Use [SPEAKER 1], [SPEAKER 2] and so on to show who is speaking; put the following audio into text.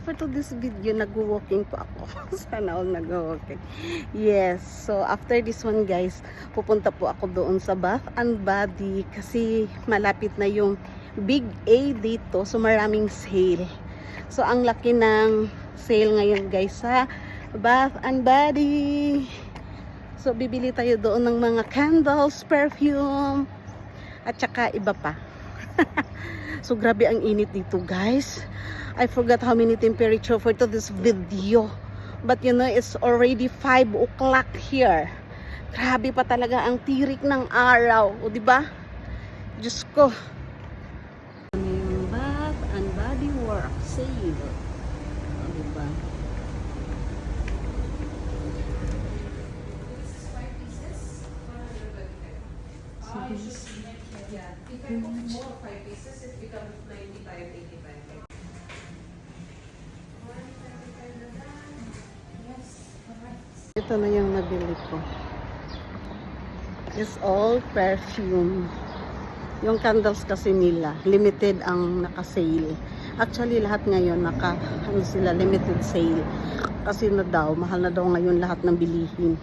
[SPEAKER 1] for today's video, nag-walking po ako. Sana all nag-walking. Yes, so after this one guys, pupunta po ako doon sa Bath and Body kasi malapit na yung Big A dito. So maraming sale. So ang laki ng sale ngayon guys sa Bath and Body. So bibili tayo doon ng mga candles, perfume, at saka iba pa. So grabe ang init dito guys. I forgot how many temperature for to this video. But you know, it's already 5 o'clock here. Grabe pa talaga ang tirik ng araw. O diba? Diyos ko. Ano yung Bath and Body Works sale. O diba?
[SPEAKER 2] Yeah, if I book more 5 pieces, it becomes 95, 85. Yes, alright.
[SPEAKER 1] Ito na yung nabili ko. It's all perfume. Yung candles kasi nila, limited ang naka-sale. Actually, lahat ngayon ano sila, limited sale. Kasi na daw, mahal na daw ngayon lahat ng bilihin.